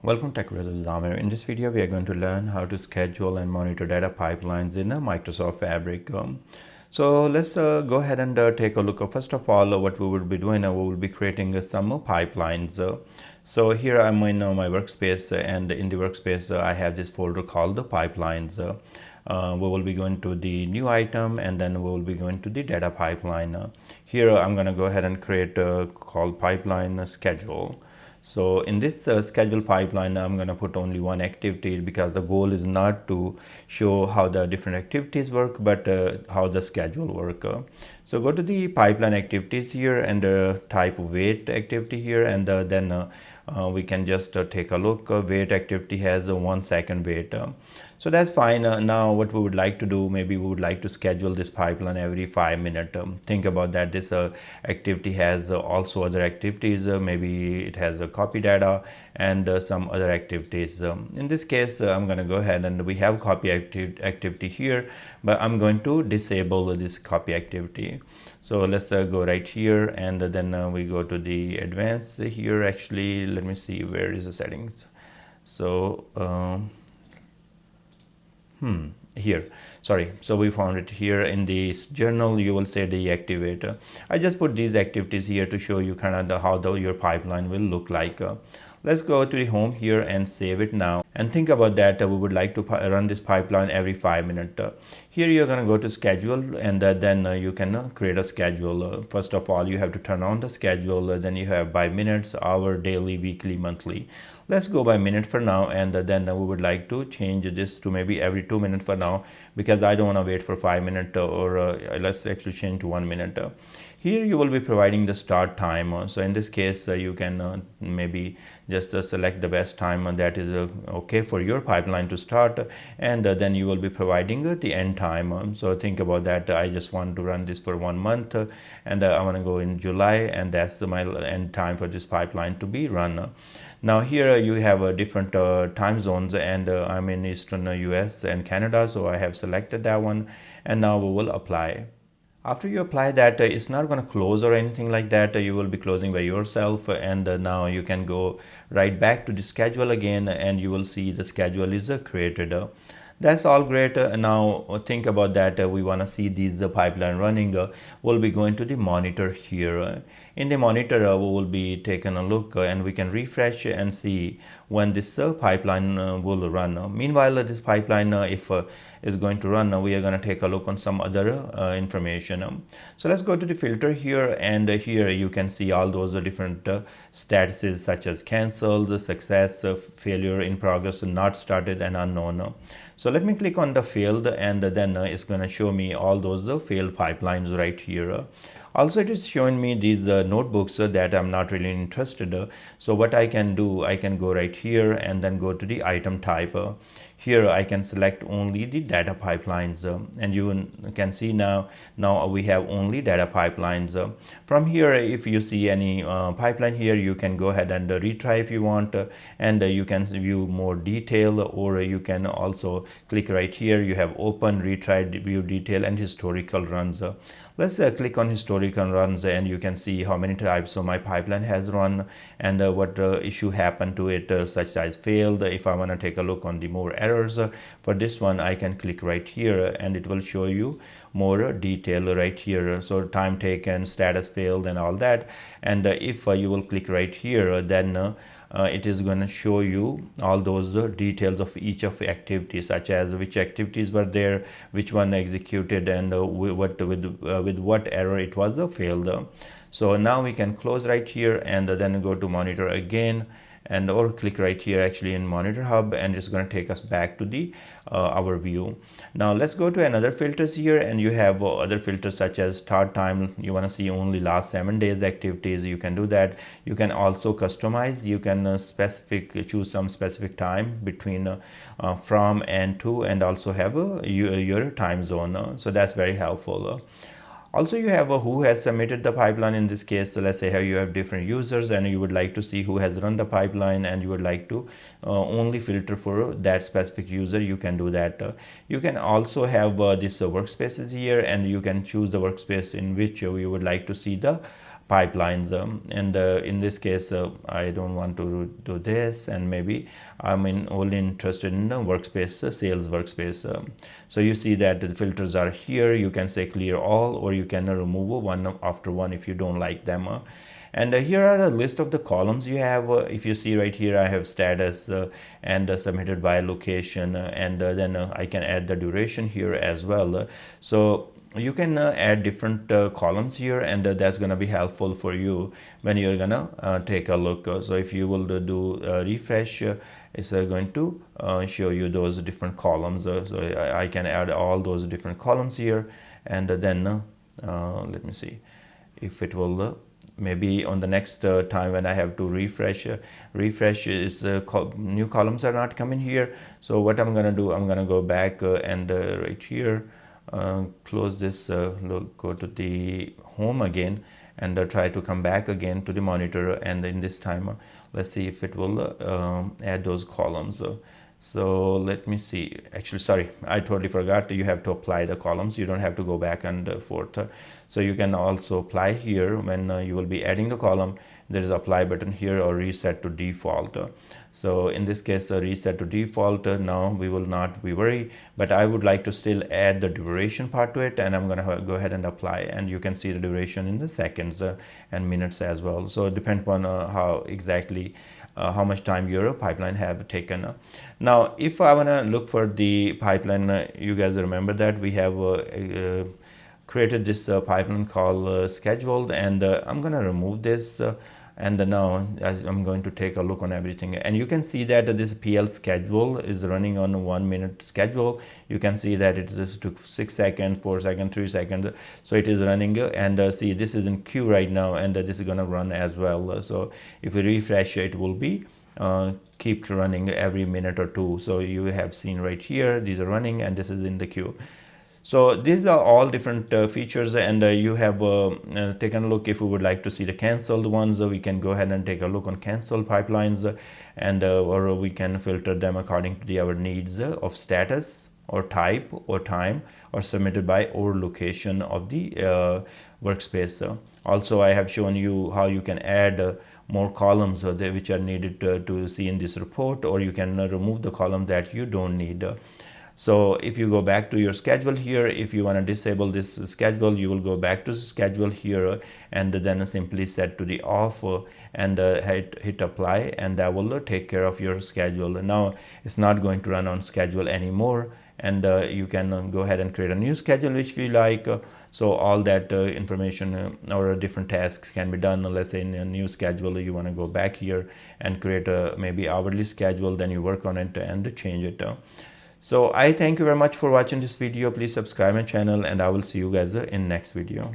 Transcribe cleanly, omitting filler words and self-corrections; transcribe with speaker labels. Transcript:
Speaker 1: Welcome TechBrothersIT. In this video, we are going to learn how to schedule and monitor data pipelines in a Microsoft Fabric. So let's go ahead and take a look. First of all, what we will be doing, we will be creating some pipelines. So here I'm in my workspace, and in the workspace, I have this folder called the pipelines. We will be going to the new item, and then we will be going to the data pipeline. Here I'm going to go ahead and create a called pipeline schedule. So in this schedule pipeline, I'm going to put only one activity because the goal is not to show how the different activities work, but how the schedule work. So go to the pipeline activities here and type wait activity here, and then we can just take a look. Wait activity has a 1 second wait. So that's fine. Now what we would like to do, maybe we would like to schedule this pipeline every 5 minutes. Think about that. This activity has also other activities. Maybe it has a copy data and some other activities. In this case, I'm going to go ahead, and we have copy activity here, but I'm going to disable this copy activity. So let's go right here, and then we go to the advanced here. Actually, let me see, where is the settings. So here, sorry, so we found it here in this journal. You will say deactivate. I just put these activities here to show you kind of how your pipeline will look like. Let's go to the home here and save it now, and think about that. We would like to run this pipeline every 5 minutes. Here you're going to go to schedule, and then you can create a schedule. First of all, you have to turn on the schedule. Then you have by minutes, hour, daily, weekly, monthly. Let's go by minute for now, and then we would like to change this to maybe every 2 minutes for now, because I don't want to wait for 5 minutes, or let's actually change to 1 minute. Here you will be providing the start time. So in this case, you can maybe just select the best time that is okay for your pipeline to start, and then you will be providing the end time. So think about that. I just want to run this for 1 month, and I want to go in July, and that's my end time for this pipeline to be run. Now here you have different time zones, and I'm in Eastern US and Canada, so I have selected that one, and now we will apply. After you apply that, it's not going to close or anything like that. You will be closing by yourself, and now you can go right back to the schedule again, and you will see the schedule is created. That's all great. Now think about that. We want to see these pipeline running. We'll be going to the monitor here. In the monitor, we will be taking a look, and we can refresh and see when this pipeline will run. Meanwhile, this pipeline, if is going to run, we are going to take a look on some other information. So let's go to the filter here, and here you can see all those different statuses such as canceled, success, failure, in progress, not started, and unknown. So let me click on the failed, and then it's going to show me all those failed pipelines right here. Also, it is showing me these notebooks that I'm not really interested. So what I can do, I can go right here and then go to the item type. Here I can select only the data pipelines, and you can see now we have only data pipelines. From here, if you see any pipeline here, you can go ahead and retry if you want, and you can view more detail, or you can also click right here. You have open, retry, view detail, and historical runs. Let's click on historical runs, and you can see how many types of my pipeline has run, and what issue happened to it, such as failed. If I want to take a look on the more errors for this one, I can click right here, and it will show you more detail right here. So time taken, status failed, and all that. And if you will click right here, then it is going to show you all those details of each of the activities, such as which activities were there, which one executed, and with what error it was failed. So now we can close right here, and then go to monitor again, and or click right here actually in monitor hub, and it's going to take us back to the our view. Now let's go to another filters here, and you have other filters such as start time. You want to see only last 7 days activities, you can do that. You can also customize. You can choose some specific time between from and to, and also have your time zone. So that's very helpful. Also, you have who has submitted the pipeline. In this case, let's say you have different users, and you would like to see who has run the pipeline, and you would like to only filter for that specific user. You can do that. You can also have this workspaces here, and you can choose the workspace in which you would like to see the pipelines, and in this case I don't want to do this, and maybe I'm only interested in the workspace, sales workspace. So you see that the filters are here. You can say clear all, or you can remove one after one if you don't like them. And here are a list of the columns you have. If you see right here, I have status and submitted by location, and then I can add the duration here as well. So you can add different columns here, and that's going to be helpful for you when you're gonna take a look. So if you will do refresh, it's going to show you those different columns. So I can add all those different columns here, and then let me see if it will maybe on the next time when I have to refresh is new columns are not coming here. So what I'm gonna do, I'm gonna go back and right here close this, go to the home again, and try to come back again to the monitor, and in this time let's see if it will add those columns. So let me see, actually sorry, I totally forgot, you have to apply the columns, you don't have to go back and forth. So you can also apply here when you will be adding the column. There is apply button here, or reset to default. So in this case reset to default, now we will not be worried, but I would like to still add the duration part to it, and I'm going to go ahead and apply, and you can see the duration in the seconds and minutes as well. So it depends on how exactly how much time your pipeline have taken. Now if I want to look for the pipeline, you guys remember that we have created this pipeline called scheduled, and I'm gonna remove this, and now I'm going to take a look on everything, and you can see that this PL schedule is running on a 1 minute schedule. You can see that it just took 6 seconds, 4 seconds, 3 seconds, so it is running, and see this is in queue right now, and this is gonna run as well. So if we refresh, it will be keep running every minute or two. So you have seen right here, these are running, and this is in the queue. So these are all different features, and you have taken a look. If we would like to see the canceled ones, we can go ahead and take a look on canceled pipelines, and or we can filter them according to our needs of status or type or time, or submitted by or location of the workspace. Also I have shown you how you can add more columns which are needed to see in this report, or you can remove the column that you don't need. So if you go back to your schedule here, if you want to disable this schedule, you will go back to schedule here, and then simply set to the off, and hit apply, and that will take care of your schedule. Now it's not going to run on schedule anymore, and you can go ahead and create a new schedule which you like. So all that information or different tasks can be done. Let's say in a new schedule you want to go back here and create a maybe hourly schedule, then you work on it and change it. So I thank you very much for watching this video. Please subscribe my channel, and I will see you guys in next video.